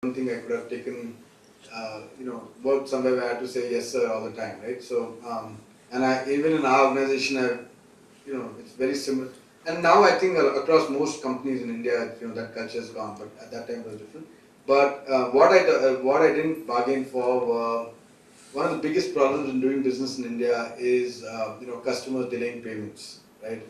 don't think I could have taken, worked somewhere where I had to say yes sir all the time, right? So, and even in our organization, it's very similar. And now I think across most companies in India, that culture is gone. But at that time it was different. But what I didn't bargain for were one of the biggest problems in doing business in India is customers delaying payments, right?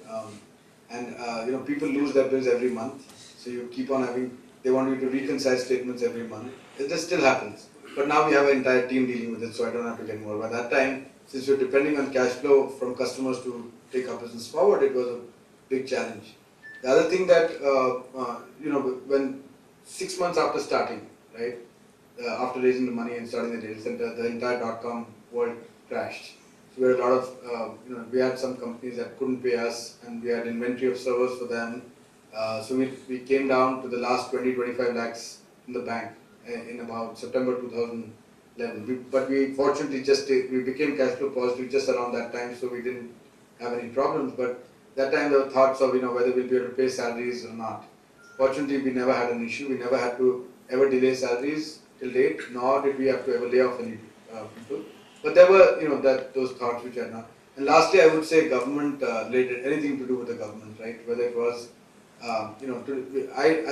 And people lose their bills every month, so you keep on having. They want you to reconcile statements every month. This still happens, but now we have an entire team dealing with it, so I don't have to get involved. By that time, since you're depending on cash flow from customers to take our business forward, it was a big challenge. The other thing that when 6 months after starting, right? After raising the money and starting the data center, the entire .com world crashed. So we had a lot of, we had some companies that couldn't pay us, and we had inventory of servers for them. So we came down to the last 20-25 lakhs in the bank in about September 2011. But we fortunately we became cash flow positive just around that time, so we didn't have any problems. But that time there were thoughts of whether we'll be able to pay salaries or not. Fortunately, we never had an issue. We never had to ever delay salaries till date, nor did we have to ever lay off any people. But there were, those thoughts which are not. And lastly, I would say government related, anything to do with the government, right? Whether it was, at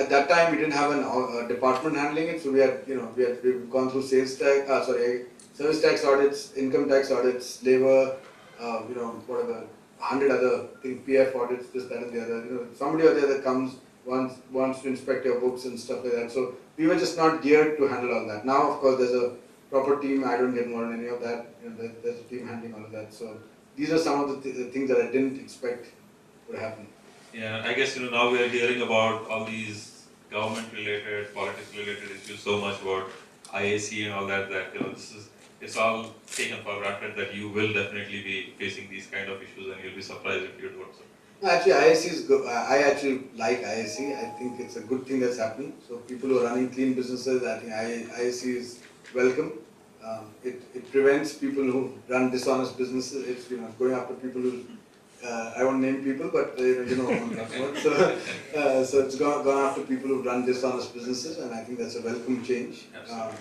that time we didn't have a department handling it, so we've gone through service tax audits, income tax audits, labor, whatever, 100 other things, PF audits, this, that, and the other. Somebody or the other comes wants to inspect your books and stuff like that. So we were just not geared to handle all that. Now, of course, there's a proper team. I don't get involved in any of that. There's a team handling all of that. So these are some of the things that I didn't expect would happen. Yeah, I guess now we are hearing about all these government-related, politics-related issues so much about IAC and all that. It's all taken for granted that you will definitely be facing these kind of issues, and you'll be surprised if you don't. No, actually, IAC is good. I actually like IAC. I think it's a good thing that's happening. So people who are running clean businesses, I think IAC is welcome. It prevents people who run dishonest businesses. It's going after people who I won't name people, but so it's gone after people who run dishonest businesses, and I think that's a welcome change.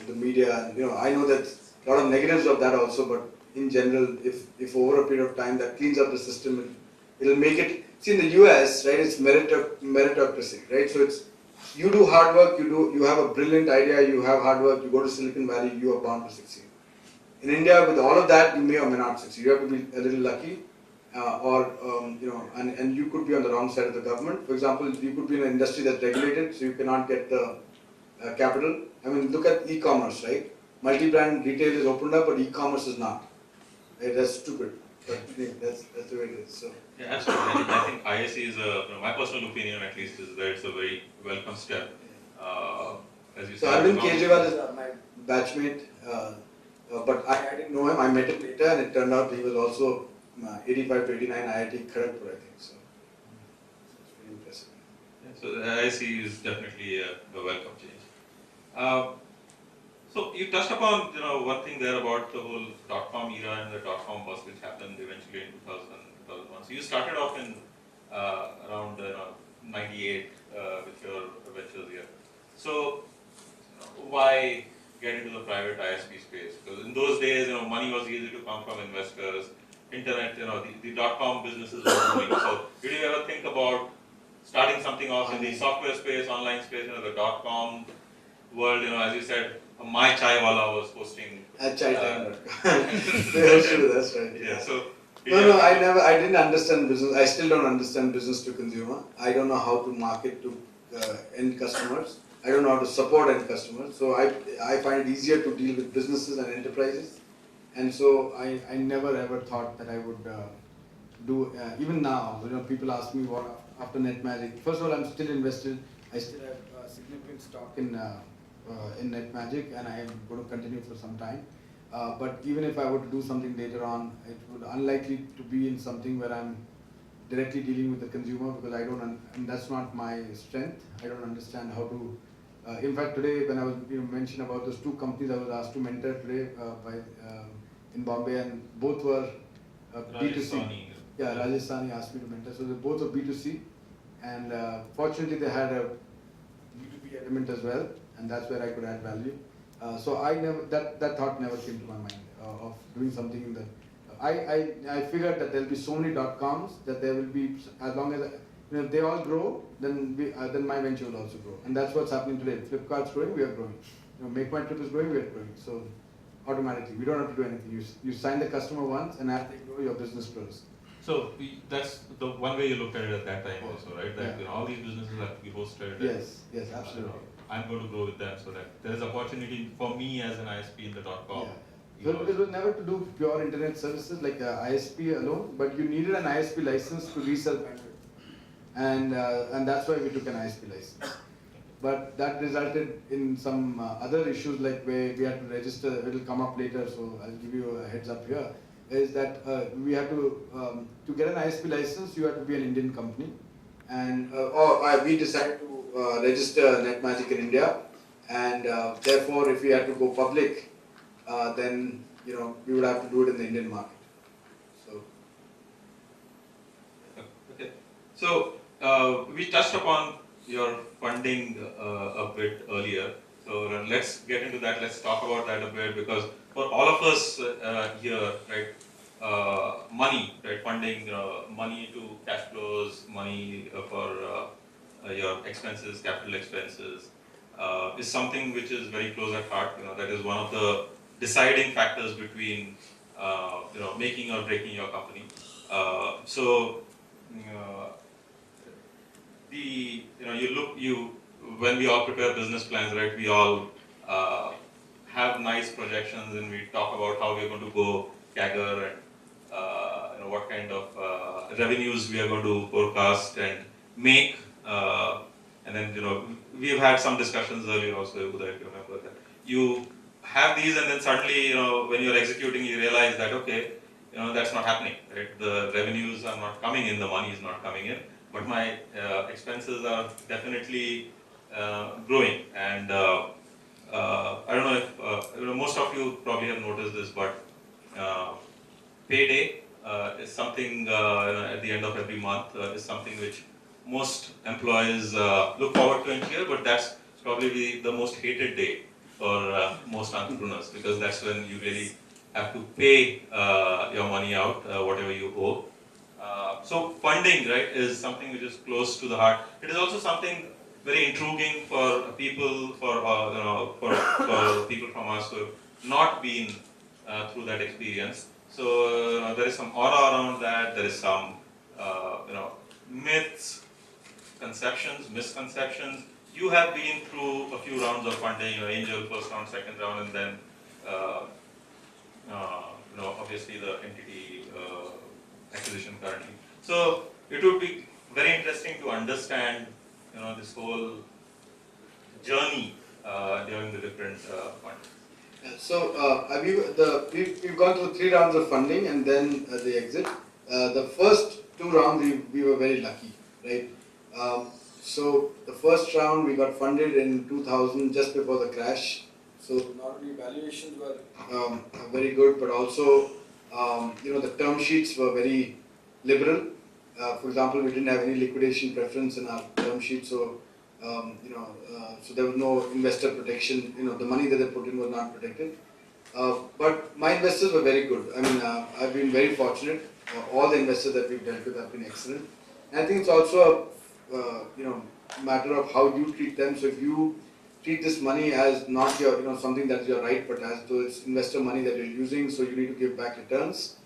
The media, I know that a lot of negatives of that also, but in general, if over a period of time that cleans up the system, it'll make it. See, in the US, right, it's meritocracy, right? So it's you do hard work, you have a brilliant idea, you have hard work, you go to Silicon Valley, you are bound to succeed. In India, with all of that, you may or may not succeed. You have to be a little lucky, and you could be on the wrong side of the government. For example, you could be in an industry that's regulated, so you cannot get the capital. I mean, look at e-commerce, right? Multi-brand retail is opened up, but e-commerce is not. Right? That's stupid. But that's the way it is. So. Yeah, absolutely. I think IAC is my personal opinion at least is that it's a very welcome step. As you so said, Arvind Kejriwal is my batchmate, but I didn't know him. I met him later, and it turned out he was also 85 to 89 IIT Kharagpur, I think. So it's very impressive. Yeah, so the IAC is definitely a welcome change. So you touched upon one thing there about the whole .com era and the .com bust which happened eventually in 2000, 2001. So you started off in around 98 with your ventures here. So why get into the private ISP space? Because in those days, money was easy to come from investors. Internet, the .com businesses were booming. So did you ever think about starting something off in the software space, online space, the .com world? As you said, my chai wala was posting at chai.com. That's right. Yeah. So no, I didn't understand business. I still don't understand business to consumer. I don't know how to market to end customers. I don't know how to support end customers. So I find it easier to deal with businesses and enterprises. And so I never ever thought that I would do, even now, people ask me what after NetMagic. First of all, I'm still invested. I still have significant stock in NetMagic, and I am going to continue for some time. But even if I were to do something later on, it would unlikely to be in something where I'm directly dealing with the consumer, because and that's not my strength. I don't understand how to. In fact, today when I was mentioned about those two companies I was asked to mentor today in Bombay, and both were B2C. Yeah, Rajasthani asked me to mentor. So they both were B2C, and fortunately they had a B2B element as well. and that's where I could add value. So I never that thought never came to my mind of doing something in the. I figured that there'll be so many .coms that there will be, as long as they all grow, then my venture will also grow, and that's what's happening today. Flipkart's growing, we are growing. Make My Trip is growing, we are growing. So automatically, we don't have to do anything. You sign the customer once, and as they grow, your business grows. So that's the one way you looked at it at that time also, right? That Yeah. all these businesses have to be hosted. Yes, yes, absolutely. I'm going to grow with them so that there is opportunity for me as an ISP in the .com. Yeah. So it was never to do pure internet services like ISP alone, but you needed an ISP license to resell bandwidth, and that's why we took an ISP license. But that resulted in some other issues, like where we had to register. It will come up later, so I'll give you a heads up here. Is that we had to get an ISP license, you have to be an Indian company, and we decided to register NetMagic in India, and therefore, if we had to go public, then we would have to do it in the Indian market. So. Okay. So we touched upon your funding a bit earlier. So let's get into that. Let's talk about that a bit, because for all of us here, right, money, right, funding, money to cash flows, money for your expenses, capital expenses, is something which is very close at heart. That is one of the deciding factors between making or breaking your company. When we all prepare business plans, right, we all have nice projections, and we talk about how we're going to go CAGR, and what kind of revenues we are going to forecast and make. And then we've had some discussions earlier also, Uday, if you remember that. You have these, and then suddenly when you're executing, you realize that okay, that's not happening, right? The revenues are not coming in, the money is not coming in, but my expenses are definitely growing. And I don't know if most of you probably have noticed this, but payday is something at the end of every month, is something which most employees look forward to and cheer, but that's probably the most hated day for most entrepreneurs, because that's when you really have to pay your money out, whatever you owe. So funding, right, is something which is close to the heart. It is also something very intriguing for people, for people from us who have not been through that experience. So there is some aura around that. There is some myths, conceptions, misconceptions. You have been through a few rounds of funding, angel first round, second round, and then obviously the entity acquisition currently. So it would be very interesting to understand this whole journey during the different funds. So we've gone through 3 rounds of funding and then the exit. The first 2 rounds we were very lucky, right? So the first round we got funded in 2000, just before the crash. So not only valuations were very good, but also the term sheets were very liberal. For example, we didn't have any liquidation preference in our term sheet, so so there was no investor protection. The money that they put in was not protected. But my investors were very good. I mean, I've been very fortunate. All the investors that we've dealt with have been excellent. And I think it's also a matter of how you treat them. So if you treat this money as not your something that's your right, but as though it's investor money that you're using, so you need to give back returns,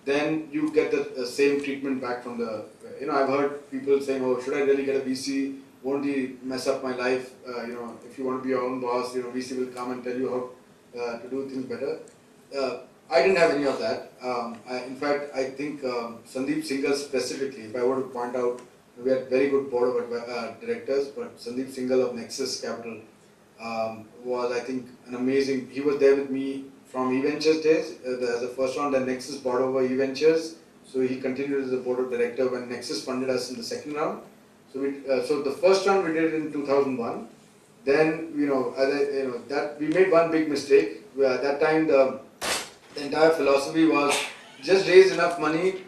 then you get the same treatment back from the. I've heard people saying, "Oh, should I really get a VC? Won't he mess up my life? If you want to be your own boss, VC will come and tell you how to do things better." I didn't have any of that. In fact, I think Sandeep Singhal specifically, if I were to point out, we had very good board of directors, but Sandeep Singhal of Nexus Capital was, I think, an amazing. He was there with me from eVentures days as a first round, and Nexus bought over eVentures. So he continued as the board of director when Nexus funded us in the second round. So so the first round we did in 2001. Then that we made one big mistake. At that time the entire philosophy was just raise enough money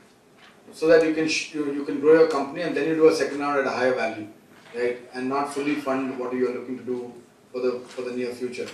so that you can grow your company, and then you do a second round at a higher value, right? And not fully fund what you are looking to do for the near future.